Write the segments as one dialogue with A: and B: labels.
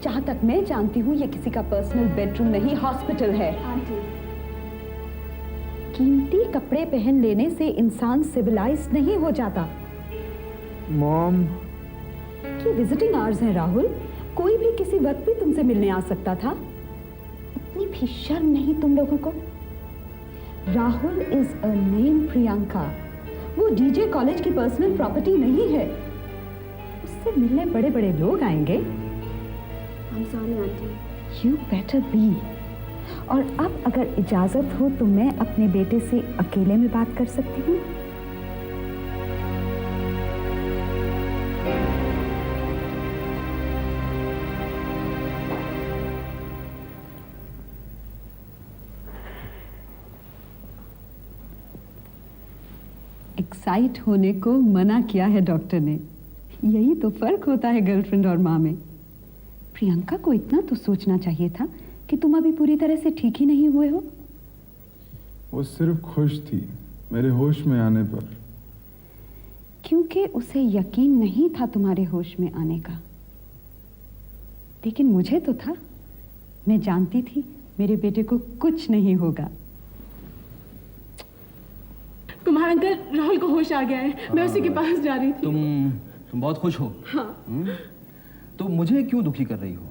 A: जहाँ तक मैं जानती हूँ ये किसी का पर्सनल बेडरूम नहीं, हॉस्पिटल है।
B: आंटी,
A: कीमती कपड़े पहन लेने से इंसान सिविलाइज नहीं हो जाता।
C: मॉम,
A: कि विजिटिंग आवर्स हैं राहुल, कोई भी किसी वक्त भी तुमसे मिलने आ सकता था। इतनी भी शर्म नहीं तुम लोगों को। Rahul is a name Priyanka, वो डीजे कॉलेज की पर्सनल प्रॉपर्टी नहीं है। उससे मिलने बड़े बड़े लोग आएंगे।
B: I'm sorry aunty.
A: You better be। और अब अगर इजाजत हो तो मैं अपने बेटे से अकेले में बात कर सकती हूँ। एक्साइट होने को मना किया है डॉक्टर ने। यही तो फर्क होता है गर्लफ्रेंड और माँ में। प्रियंका को इतना तो सोचना चाहिए था कि तुम अभी पूरी तरह से ठीक ही नहीं हुए हो।
C: वो सिर्फ खुश थी मेरे होश में आने पर।
A: क्योंकि उसे यकीन नहीं था तुम्हारे होश में आने का। लेकिन मुझे तो था। मैं जानती थी मेरे बेटे को कुछ नहीं होगा।
D: कुमार अंकल, राहुल को होश आ गया है। मैं उसी के पास जा रही थी।
E: तुम बहुत खुश हो?
D: हाँ।
E: तो मुझे क्यों दुखी कर रही हो?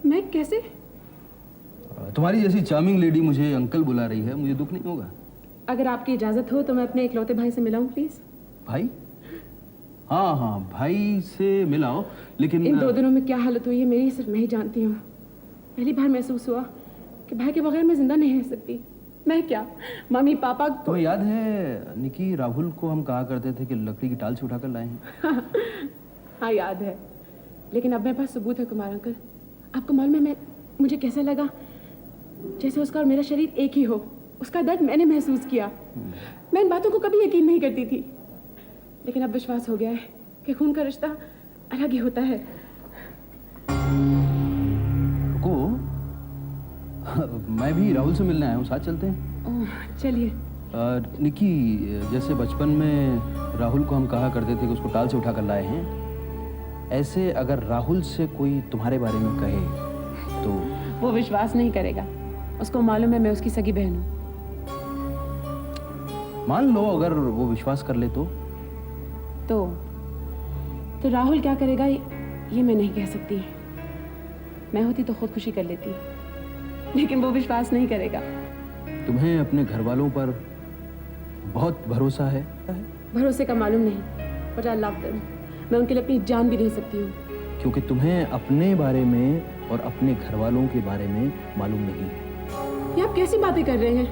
D: मैं कैसे?
E: तुम्हारी जैसी चार्मिंग लेडी मुझे अंकल बुला रही है, मुझे दुख नहीं होगा।
D: अगर आपकी इजाजत हो तो मैं अपने इकलौते भाई से मिलाऊं प्लीज।
E: भाई? हाँ हाँ, भाई से मिलाओ, लेकिन
D: इन 2 दिनों में क्या हालत हुई है मेरी सिर्फ मैं ही जानती हूँ। पहली बार महसूस हुआ कि भाई के बगैर मैं जिंदा नहीं रह सकती। मैं क्या, मम्मी पापा को।
E: तुम्हें याद है निकी, राहुल को हम कहा करते थे कि लकड़ी की टाल से उठाकर लाए हैं?
D: हाँ याद है, लेकिन अब मेरे पास सबूत है कुमार अंकल। आपको मालूम है मुझे कैसा लगा? जैसे उसका और मेरा शरीर एक ही हो। उसका दर्द मैंने महसूस किया। मैं इन बातों को कभी यकीन नहीं करती थी, लेकिन अब विश्वास हो गया है कि खून का रिश्ता अलग ही होता है।
E: रुको, मैं भी राहुल से मिलने आया हूँ, साथ चलते हैं।
D: चलिए।
E: निकी, जैसे बचपन में राहुल को हम कहा करते थे कि उसको टाल से उठा कर लाए हैं, ऐसे अगर राहुल से कोई तुम्हारे बारे में कहे तो?
D: वो विश्वास नहीं करेगा। उसको मालूम है मैं उसकी सगी बहन हूँ।
E: मान लो अगर वो विश्वास कर ले
D: तो राहुल क्या करेगा ये मैं नहीं कह सकती। मैं होती तो खुदकुशी कर लेती, लेकिन वो विश्वास नहीं करेगा।
E: तुम्हें अपने घर वालों पर बहुत भरोसा है?
D: भरोसे का मालूम नहीं, बट आई लव देम। मैं उनके लिए अपनी जान भी दे सकती हूँ।
E: क्योंकि तुम्हें अपने बारे में और अपने घर वालों के बारे में मालूम नहीं है।
D: ये आप कैसी बातें कर रहे हैं?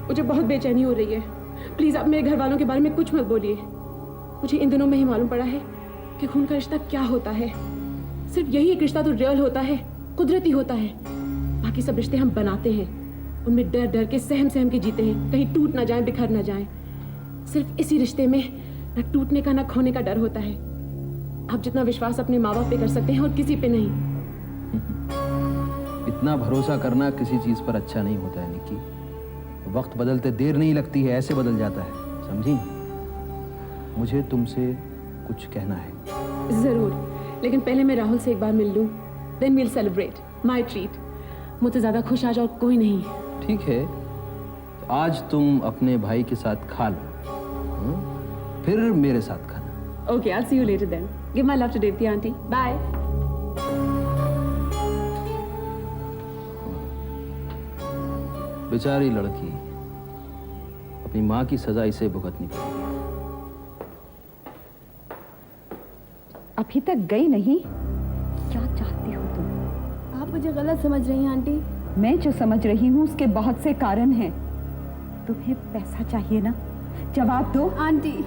D: मुझे बहुत बेचैनी हो रही है। प्लीज आप मेरे घर वालों के बारे में कुछ मत बोलिए। मुझे इन दिनों में ही मालूम पड़ा है कि खून का रिश्ता क्या होता है। सिर्फ यही एक रिश्ता तो रियल होता है, कुदरती होता है। बाकी सब रिश्ते हम बनाते हैं, उनमें डर डर के सहम सहम के जीते हैं, कहीं टूट ना जाए, बिखर ना जाए। सिर्फ इसी रिश्ते में न टूटने का न खोने का डर होता है। आप जितना विश्वास अपने माँ बाप पे कर सकते हैं और किसी पे नहीं।
E: इतना भरोसा करना किसी चीज पर अच्छा नहीं होता है निकी। वक्त बदलते देर नहीं लगती है, ऐसे बदल जाता है, समझी? मुझे तुमसे कुछ कहना है।
D: जरूर, लेकिन पहले मैं राहुल से एक बार मिल लूं, then we'll celebrate my treat. मुझसे ज्यादा खुश आज और कोई नहीं।
E: ठीक है, तो आज तुम अपने भाई के साथ खा लो, फिर मेरे साथ खाना।
D: Okay, I see you later then. Give my love to Devati aunty. Bye.
E: बेचारी लड़की, अपनी माँ की सजा इसे भुगतनी पड़ेगी।
A: अभी तक गई नहीं? क्या चाहती हो तुम?
B: आप मुझे गलत समझ रही हैं आंटी।
A: मैं जो समझ रही हूँ उसके बहुत से कारण हैं। तुम्हें पैसा चाहिए ना? जवाब दो।
B: आंटी,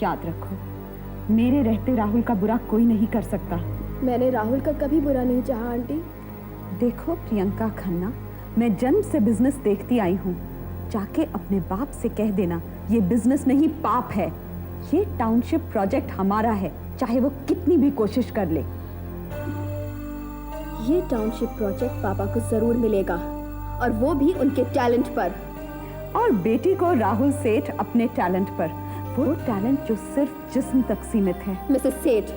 A: याद रखो, मेरे रहते राहुल का बुरा कोई नहीं कर सकता।
B: मैंने राहुल का कभी बुरा नहीं चाहा आंटी।
A: देखो प्रियंका खन्ना, मैं जन्म से बिजनेस देखती आई हूँ। जाके अपने बाप से कह देना ये बिजनेस नहीं पाप है। ये टाउनशिप प्रोजेक्ट हमारा है, चाहे वो कितनी भी कोशिश कर ले।
B: ये टाउनशिप प्रोजेक्ट पापा को जरूर मिलेगा, और वो भी उनके टैलेंट पर।
A: और बेटी को राहुल सेठ अपने टैलेंट पर, वो टैलेंट जो सिर्फ जिस्म तक सीमित है।
B: मिसेस सेठ,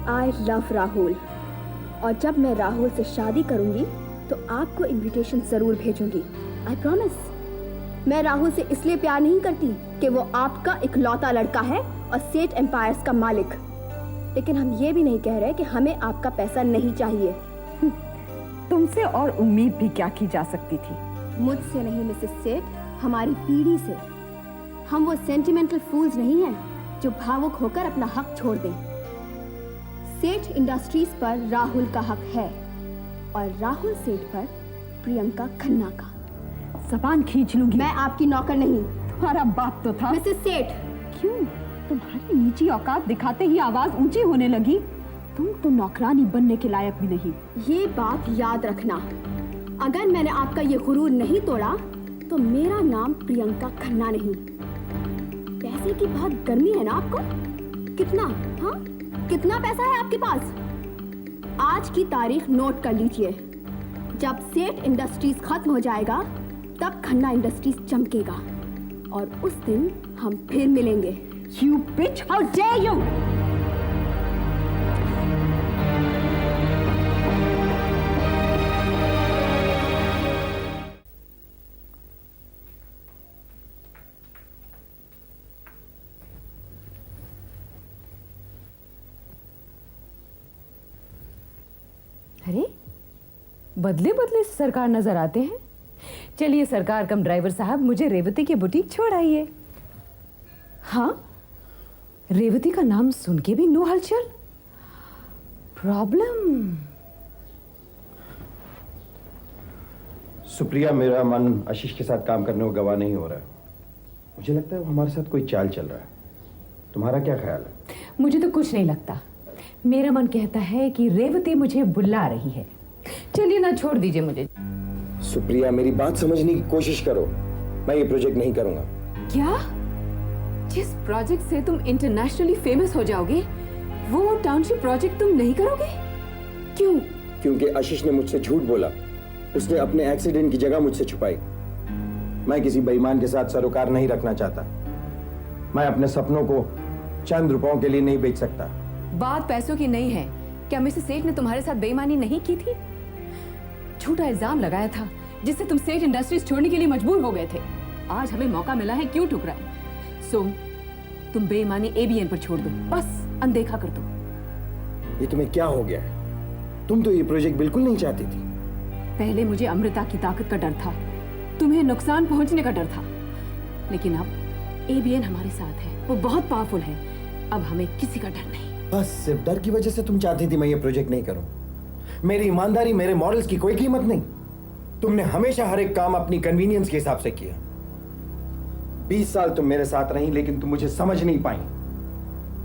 B: आई लव राहुल, और जब मैं राहुल से शादी करूंगी तो आपको इनविटेशन जरूर भेजूंगी। I promise. मैं राहुल से इसलिए प्यार नहीं करती कि वो आपका इकलौता लड़का है और सेठ एम्पायर्स का मालिक, लेकिन हम ये भी नहीं कह रहे कि हमें आपका पैसा नहीं चाहिए।
A: तुमसे और उम्मीद भी क्या की जा सकती थी।
B: मुझसे नहीं मिसेस सेठ, हमारी पीढ़ी से। हम वो सेंटिमेंटल फूल्स नहीं हैं जो भावुक होकर अपना हक छोड़ दें। सेठ इंडस्ट्रीज पर राहुल का हक है और राहुल सेठ पर प्रियंका खन्ना का।
A: जबान खींच लूंगी।
B: मैं आपकी नौकर नहीं।
A: तुम्हारा बाप तो था।
B: मिसेस सेठ,
A: क्यों? तुम्हारी नीची औकात दिखाते ही आवाज ऊंची होने लगी। तुम तो नौकरानी बनने के लायक भी नहीं।
B: ये बात याद रखना, अगर मैंने आपका ये गुरूर नहीं तोड़ा तो मेरा नाम प्रियंका खन्ना नहीं। पैसे की बहुत गर्मी है ना आपको? कितना? हाँ, कितना पैसा है आपके पास? आज की तारीख नोट कर लीजिए। जब सेठ इंडस्ट्रीज खत्म हो जाएगा तब खन्ना इंडस्ट्रीज चमकेगा और उस दिन हम फिर मिलेंगे।
A: You bitch, how dare you! अरे बदले बदले सरकार नजर आते हैं। चलिए सरकार कम ड्राइवर साहब, मुझे रेवती की बुटीक छोड़ आइए। हाँ, रेवती का नाम सुन के भी नो हलचल। प्रॉब्लम।
F: सुप्रिया, मेरा मन आशीष के साथ काम करने को गवाह नहीं हो रहा है। मुझे लगता है वो हमारे साथ कोई चाल चल रहा है। तुम्हारा क्या ख्याल है?
A: मुझे तो कुछ नहीं लगता। मेरा मन कहता है कि रेवती मुझे बुला रही है। चलिए ना, छोड़ दीजिए मुझे।
F: सुप्रिया, मेरी बात समझने की कोशिश करो। मैं ये प्रोजेक्ट नहीं करूंगा।
A: क्या? जिस प्रोजेक्ट से तुम इंटरनेशनली फेमस हो जाओगे, वो टाउनशिप प्रोजेक्ट तुम नहीं करोगे? क्यों?
F: क्योंकि आशीष ने मुझसे झूठ बोला। उसने अपने एक्सीडेंट की जगह मुझसे छुपाई। मैं किसी बेईमान के साथ सरोकार नहीं रखना चाहता। मैं अपने सपनों को चंद रुपयों के लिए नहीं बेच सकता।
A: बात पैसों की नहीं है। क्या मिसेस सेठ ने तुम्हारे साथ बेईमानी नहीं की थी? झूठा इल्जाम लगाया था जिससे तुम सेठ इंडस्ट्रीज छोड़ने के लिए मजबूर हो गए थे। आज हमें मौका मिला है, क्यों ठुकराए? सो तुम बेईमानी एबीएन पर छोड़ दो, बस अनदेखा कर दो।
F: ये तुम्हें क्या हो गया है? तुम तो ये प्रोजेक्ट बिल्कुल नहीं चाहती थी।
A: पहले मुझे अमृता की ताकत का डर था, तुम्हें नुकसान पहुंचने का डर था, लेकिन अब एबीएन हमारे साथ है। वो बहुत पावरफुल है। अब हमें किसी का डर नहीं।
F: बस सिर्फ डर की वजह से तुम चाहती थी मैं ये प्रोजेक्ट नहीं करूं। मेरी ईमानदारी, मेरे मॉरल्स की कोई कीमत नहीं। तुमने हमेशा हर एक काम अपनी कन्वीनियंस के हिसाब से किया। 20 साल तुम मेरे साथ रही, लेकिन तुम मुझे समझ नहीं पाई।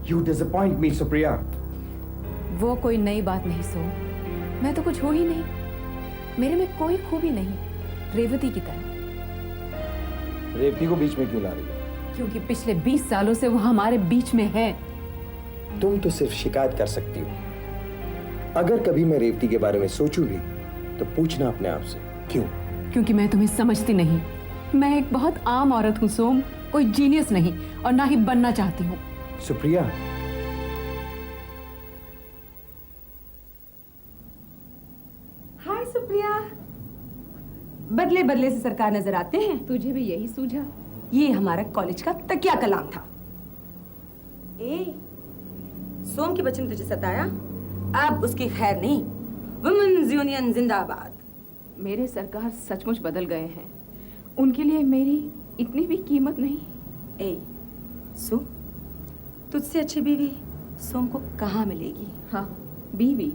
F: You disappoint me, Supriya.
A: वो कोई नई बात नहीं सो। मैं तो कुछ हो ही नहीं। मेरे में कोई खूबी नहीं, रेवती की तरह।
F: रेवती को बीच में क्यों ला रही हो?
A: क्योंकि पिछले 20 सालों से वो हमारे बीच में है।
F: तुम तो सिर्फ शिकायत कर सकती हो। अगर कभी मैं रेवती के बारे में सोचूं भी तो पूछना अपने आप से, क्यों?
A: क्योंकि मैं तुम्हें समझती नहीं। मैं एक बहुत आम औरत हूँ सोम, कोई जीनियस नहीं, और ना ही बनना चाहती हूँ।
F: सुप्रिया,
G: हाय सुप्रिया। बदले बदले से सरकार नजर आते हैं।
A: तुझे भी यही सूझा?
G: ये हमारा कॉलेज का तकिया कलाम था। सोम के बच्चे ने तुझे सताया, अब उसकी खैर नहीं। वुमेन्स यूनियन जिंदाबाद।
A: मेरे सरकार सचमुच बदल गए हैं। उनके लिए मेरी इतनी भी कीमत नहीं।
G: सु, तुझसे अच्छी बीवी सोम को कहाँ मिलेगी?
A: हाँ, बीवी,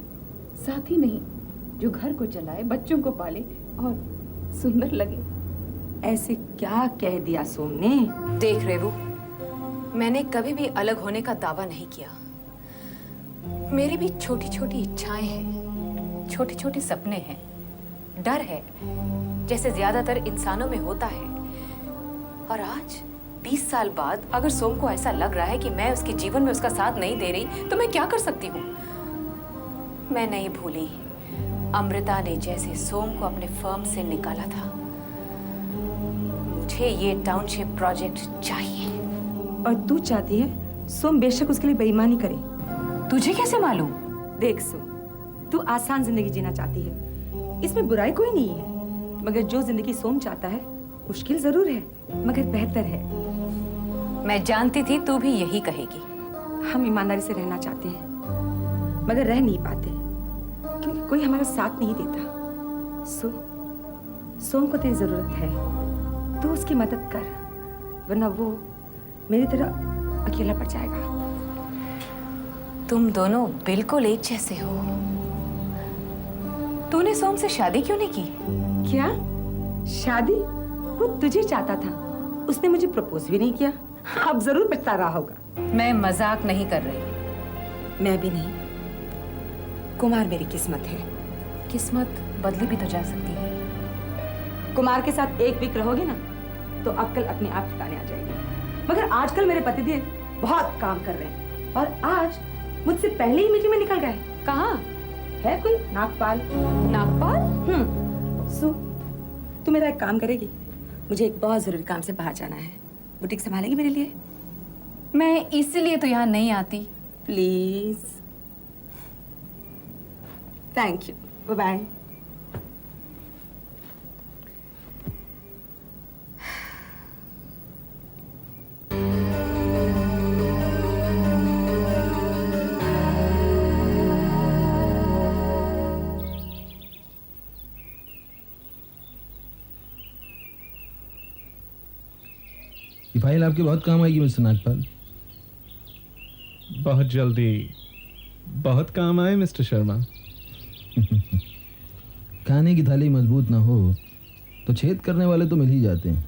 A: साथी नहीं, जो घर को चलाए, बच्चों को पाले और सुंदर लगे।
G: ऐसे क्या कह दिया सोम ने?
H: देख रेवू, मैंने कभी भी अलग होने का दावा नहीं किया। मेरी भी छोटी छोटी इच्छाएं हैं, छोटे छोटे सपने हैं, डर है, जैसे ज्यादातर इंसानों में होता है। और आज 20 साल बाद अगर सोम को ऐसा लग रहा है कि मैं उसके जीवन में उसका साथ नहीं दे रही, तो मैं क्या कर सकती हूँ? मैं नहीं भूली अमृता ने जैसे सोम को अपने फर्म से निकाला था। मुझे ये टाउनशिप प्रोजेक्ट चाहिए।
G: और तू चाहती है सोम बेशक उसके लिए बेईमानी करे।
H: तुझे कैसे मालूम?
G: देख सो, तू आसान जिंदगी जीना चाहती है, इसमें बुराई कोई नहीं है। मगर जो जिंदगी सोम चाहता है मुश्किल जरूर है मगर बेहतर है।
H: मैं जानती थी तू भी यही कहेगी।
G: हम ईमानदारी से रहना चाहते हैं मगर रह नहीं पाते क्योंकि कोई हमारा साथ नहीं देता। सोम को तेरी जरूरत है, तो उसकी मदद कर, वरना वो मेरी तरह अकेला पड़ जाएगा।
H: तुम दोनों बिल्कुल एक जैसे हो। तूने सोम से शादी क्यों नहीं की?
G: क्या शादी? वो तुझे चाहता था, उसने मुझे प्रपोज भी नहीं किया। अब जरूर पछता रहा होगा।
H: मैं मजाक नहीं कर रही।
G: मैं भी नहीं। कुमार मेरी किस्मत है।
H: किस्मत बदली भी तो जा सकती है।
G: कुमार के साथ एक वीक रहोगे ना तो अक्ल अपने आप ठिकाने आ जाएगी। मगर आजकल मेरे पतिदेव बहुत काम कर रहे हैं और आज मुझसे पहले ही मीटिंग में निकल गए।
H: कहाँ
G: है कोई नागपाल।
H: नागपाल?
G: सु तू मेरा एक काम करेगी? मुझे एक बहुत जरूरी काम से बाहर जाना है। बुटीक संभालेगी मेरे लिए?
H: मैं इसीलिए तो यहाँ नहीं आती।
G: Please. Thank you. Bye bye.
E: ये फाइल आपके बहुत काम आएगी मिस्टर नागपाल।
I: बहुत जल्दी बहुत काम आए मिस्टर शर्मा।
E: खाने की थाली मजबूत ना हो तो छेद करने वाले तो मिल ही जाते हैं।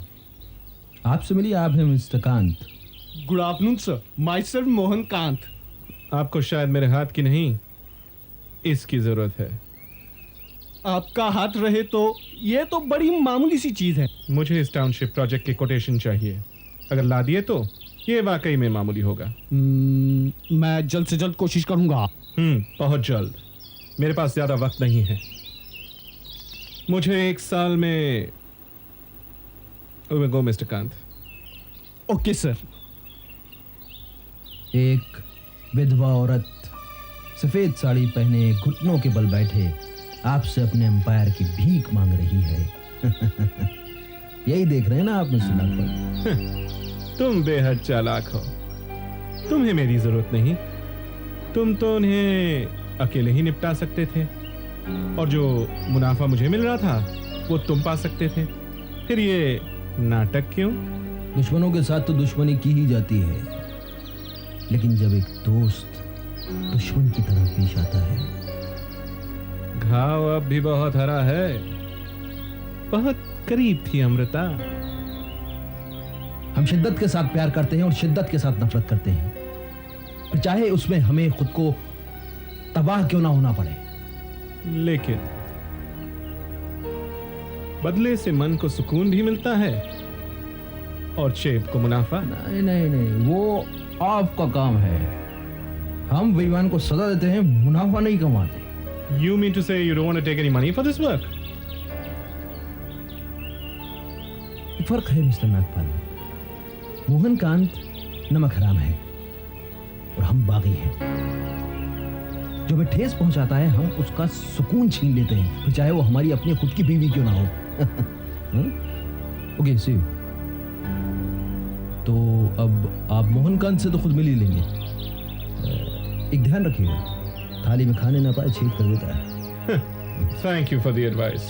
E: आपसे मिलिए, आप हैं mister Kant.
I: Good afternoon sir, my self Mohan Kant. आपको शायद मेरे हाथ की नहीं इसकी जरूरत है। आपका हाथ रहे तो ये तो बड़ी मामूली सी चीज है। मुझे इस टाउनशिप प्रोजेक्ट की कोटेशन चाहिए। अगर ला दिए तो ये वाकई में मामूली होगा।
J: मैं जल्द से जल्द कोशिश करूंगा।
I: बहुत जल्द। मेरे पास ज्यादा वक्त नहीं है। मुझे 1 साल में गो मिस्टर कांत।
J: Okay sir.
E: एक विधवा औरत सफेद साड़ी पहने घुटनों के बल बैठे आपसे अपने एम्पायर की भीख मांग रही है। यही देख रहे हैं ना आप मिस्टर नागपाल?
I: तुम बेहद चालाक हो। तुम्हें मेरी जरूरत नहीं। तुम तो उन्हें अकेले ही निपटा सकते थे और जो मुनाफा मुझे मिल रहा था वो तुम पा सकते थे। फिर ये नाटक क्यों?
E: दुश्मनों के साथ तो दुश्मनी की ही जाती है, लेकिन जब एक दोस्त दुश्मन की तरह पेश आता है।
I: घाव अब भी बहुत हरा है। बहुत करीब थी अमृता।
E: हम शिद्दत के साथ प्यार करते हैं और शिद्दत के साथ नफरत करते हैं, फिर चाहे उसमें हमें खुद को तबाह क्यों ना होना पड़े।
I: लेकिन बदले से मन को सुकून भी मिलता है और चेप को मुनाफा।
E: नहीं नहीं नहीं, वो आपका काम है। हम बेईमान को सजा देते हैं, मुनाफा नहीं कमाते।
I: You mean to say you don't want to take any money for this work?
E: एक फर्क है मिस्टर नागपाल। मोहन कांत नमक हराम है और हम बागी हैं। जो हमें ठेस पहुंचाता है हम उसका सुकून छीन लेते हैं, फिर चाहे वो हमारी अपनी खुद की बीवी क्यों ना हो। Okay see you. तो अब आप मोहन कांत से तो खुद मिल ही लेंगे। एक ध्यान रखिएगा, थाली में खाने ना पाए छेद कर देता है।
I: Thank you for the advice.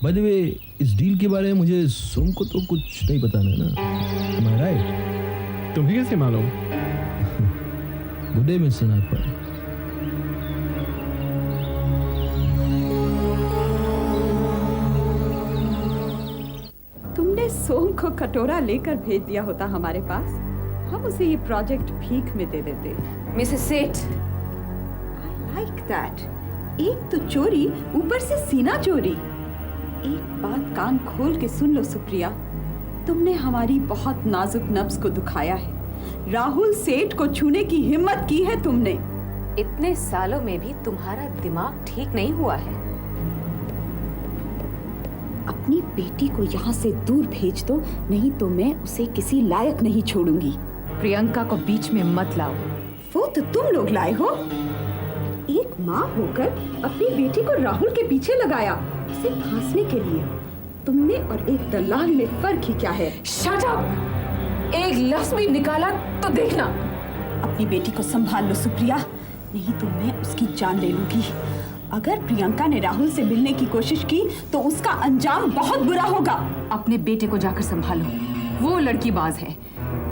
E: By the way, इस डील के बारे में मुझे सोम को तो कुछ नहीं बताना है ना। Am I right?
I: तुम्हें कैसे मालूम?
E: Good day mister Nagpal.
A: तुमने सोम को कटोरा लेकर भेज दिया होता हमारे पास, हम उसे ये प्रोजेक्ट भीख में दे देते।
H: मिसेस सेठ,
A: I like that. एक तो चोरी, ऊपर से सीना चोरी। एक बात कान खोल के सुन लो सुप्रिया, तुमने हमारी बहुत नाजुक नब्ज को दुखाया है। राहुल सेठ को छूने की हिम्मत की है तुमने।
H: इतने सालों में भी तुम्हारा दिमाग ठीक नहीं हुआ है।
A: अपनी बेटी को यहाँ से दूर भेज दो, नहीं तो मैं उसे किसी लायक नहीं छोड़ूंगी।
H: प्रियंका को बीच में मत लाओ।
A: वो तो तुम लोग लाए हो। एक माँ होकर अपनी बेटी को राहुल के पीछे लगाया, उसे फांसने के लिए। तुमने और एक दलाल में फर्क ही क्या है?
H: Shut up! एक लफ्ज भी निकाला तो देखना।
A: अपनी बेटी को संभाल लो सुप्रिया, नहीं तो मैं उसकी जान ले लूंगी। अगर प्रियंका ने राहुल से मिलने की कोशिश की तो उसका अंजाम बहुत बुरा होगा।
H: अपने बेटे को जाकर संभालो, वो लड़की बाज है।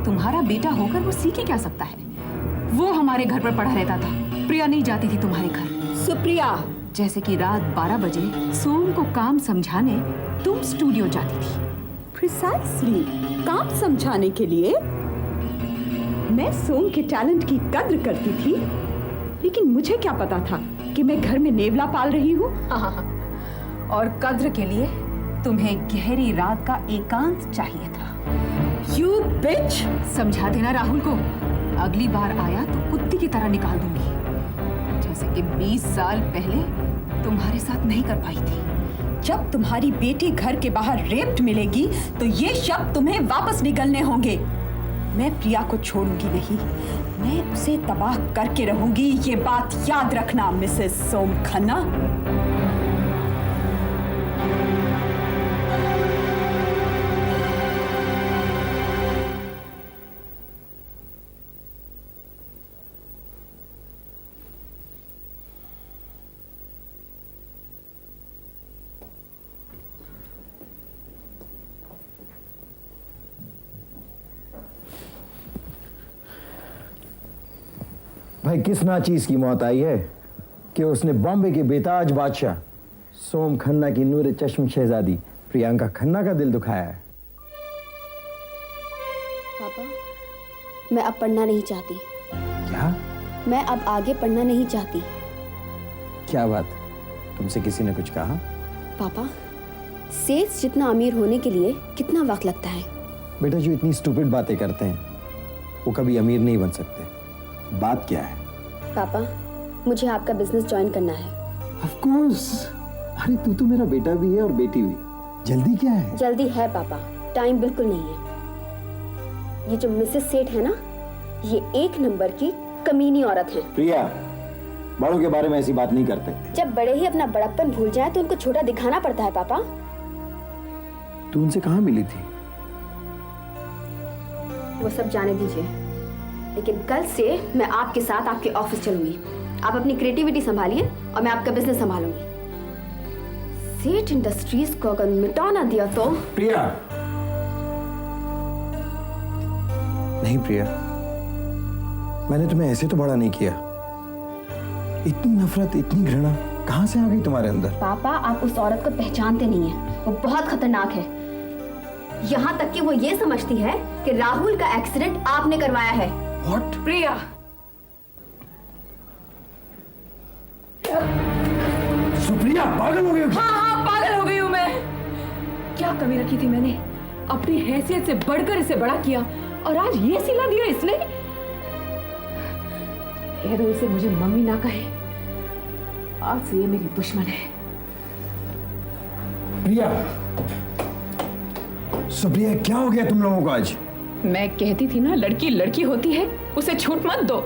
H: तुम्हारा बेटा होकर वो सीख क्या सकता है? वो हमारे घर पर पढ़ा रहता था, प्रिया नहीं जाती थी तुम्हारे घर।
A: सुप्रिया,
H: जैसे कि रात 12 बजे सोम को काम समझाने तुम स्टूडियो जाती थी।
A: प्रिसाइसली काम समझाने के लिए मैं सोम के टैलेंट की कद्र करती थी, लेकिन मुझे क्या पता था कि मैं घर में नेवला पाल रही हूँ।
H: और कद्र के लिए तुम्हें गहरी रात का एकांत चाहिए था।
A: You bitch!
H: समझा देना राहुल को, अगली बार आया तो कुत्ती की तरह निकाल दूंगी, जैसे कि 20 साल पहले तुम्हारे साथ नहीं कर पाई थी।
A: जब तुम्हारी बेटी घर के बाहर रेप्ड मिलेगी तो ये शब्द तुम्हें वापस निकलने होंगे। मैं प्रिया को छोड़ूंगी नहीं, मैं उसे तबाह करके रहूंगी, ये बात याद रखना मिसेस सोम खन्ना।
F: भाई किस नाचीज की मौत आई है कि उसने बॉम्बे के बेताज बादशाह सोम खन्ना की नूर चश्म शहजादी प्रियंका खन्ना का दिल दुखाया है।
B: पापा, मैं अब पढ़ना नहीं चाहती।
F: क्या?
B: मैं अब आगे पढ़ना नहीं चाहती।
F: क्या बात, तुमसे किसी ने कुछ कहा?
B: पापा, सेठ जितना अमीर होने के लिए कितना वक्त लगता है?
F: बेटा, जो इतनी स्टूपिड बातें करते हैं वो कभी अमीर नहीं बन सकते। बात क्या है?
B: पापा, मुझे आपका बिजनेस ज्वाइन करना है।
F: Of course. अरे तू तो मेरा बेटा भी है और बेटी भी। जल्दी क्या है?
B: जल्दी है पापा, टाइम बिल्कुल नहीं है। ये जो मिसेस सेठ है ना, ये एक नंबर की कमीनी औरत है।
F: प्रिया, बड़ों के बारे में ऐसी बात नहीं करते।
B: जब बड़े ही अपना बड़प्पन भूल जाए तो उनको छोटा दिखाना पड़ता है। पापा,
F: तू उनसे कहाँ मिली थी?
B: वो सब जाने दीजिए, लेकिन कल से मैं आपके साथ आपके ऑफिस चलूंगी। आप अपनी क्रिएटिविटी संभालिए और मैं आपका बिजनेस संभालूंगी। सेठ इंडस्ट्रीज को अगर मिटा ना दिया तो।
F: प्रिया, नहीं प्रिया, मैंने तुम्हें ऐसे तो बड़ा नहीं किया। इतनी नफरत, इतनी घृणा कहां से आ गई तुम्हारे अंदर?
B: पापा, आप उस औरत को पहचानते नहीं हैं। वो बहुत खतरनाक है। यहाँ तक कि वो ये समझती है कि राहुल का एक्सीडेंट आपने करवाया है।
F: What?
H: प्रिया,
F: सुप्रिया, पागल हो गई हो?
H: हाँ, पागल हो गई हूँ मैं। क्या कमी रखी थी मैंने? अपनी हैसियत से बढ़कर इसे बड़ा किया और आज ये सिला दिया इसने। कह दो इसे मुझे मम्मी ना कहे, आज से ये मेरी दुश्मन है।
F: प्रिया, सुप्रिया, क्या हो गया तुम लोगों को आज?
H: मैं कहती थी ना, लड़की लड़की होती है, उसे छूट मत दो।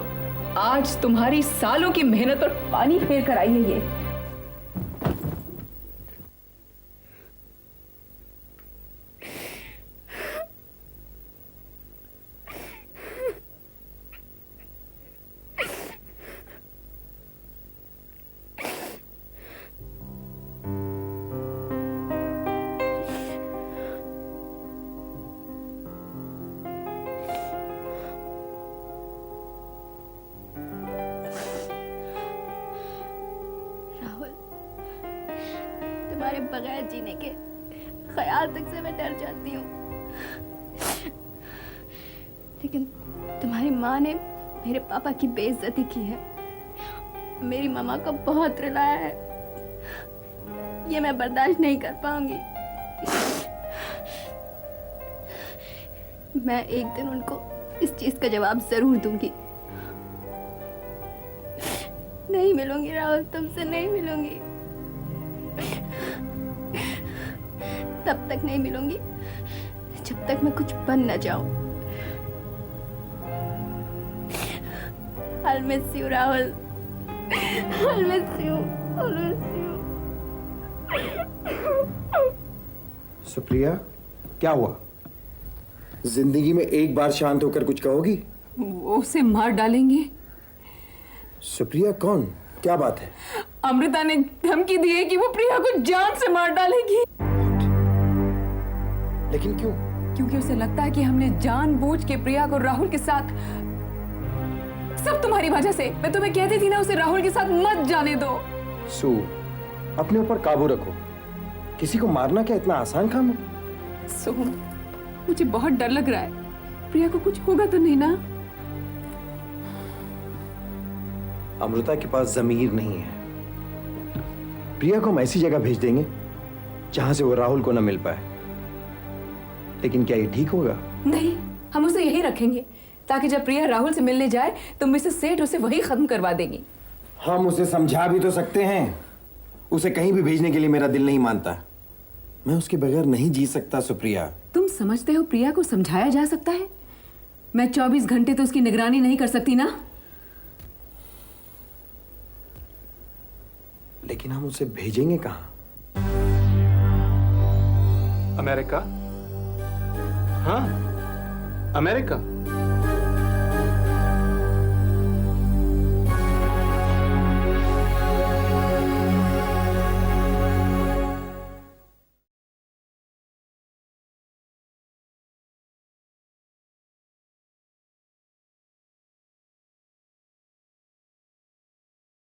H: आज तुम्हारी सालों की मेहनत पर पानी फेर कर आई है ये।
B: तुम्हारे बगैर जीने के ख्याल तक से मैं डर जाती हूँ। लेकिन तुम्हारी माँ ने मेरे पापा की बेइज्जती की है, मेरी मामा को बहुत रुलाया है। ये मैं बर्दाश्त नहीं कर पाऊंगी। मैं एक दिन उनको इस चीज का जवाब जरूर दूंगी। नहीं मिलूंगी राहुल, तुमसे नहीं मिलूंगी। तब तक नहीं मिलूंगी जब तक मैं कुछ बन न जाऊं। I'll miss you, Rahul. I'll miss you. I'll miss you.
F: Supriya, क्या हुआ? जिंदगी में एक बार शांत होकर कुछ कहोगी?
H: वो उसे मार डालेंगे।
F: सुप्रिया कौन? क्या बात है?
H: अमृता ने धमकी दी है कि वो प्रिया को जान से मार डालेगी।
F: लेकिन क्यों?
H: क्योंकि उसे लगता है कि हमने जानबूझ के प्रिया को राहुल के साथ, सब तुम्हारी वजह से। मैं तुम्हें कहती थी ना उसे राहुल के साथ मत जाने दो।
F: सू, अपने ऊपर काबू रखो। किसी को मारना क्या इतना आसान काम है?
H: सोहम, मुझे बहुत डर लग रहा है। प्रिया को कुछ होगा तो नहीं ना?
F: अमृता के पास जमीर नहीं है। प्रिया को हम ऐसी जगह भेज देंगे जहां से वो राहुल को न मिल पाए। लेकिन क्या ये ठीक होगा?
H: नहीं, हम उसे यही रखेंगे ताकि जब प्रिया राहुल से मिलने जाए तो मिसेस सेठ उसे वही खत्म करवा देगी।
F: हम उसे समझा भी तो सकते हैं। उसे कहीं भी भेजने के लिए मेरा दिल नहीं मानता। मैं उसके बगैर नहीं जी सकता सुप्रिया।
H: तुम समझते हो प्रिया को समझाया जा सकता है? मैं 24 घंटे तो उसकी निगरानी नहीं कर सकती ना।
F: लेकिन हम उसे भेजेंगे कहां?
I: अमेरिका? हाँ, अमेरिका।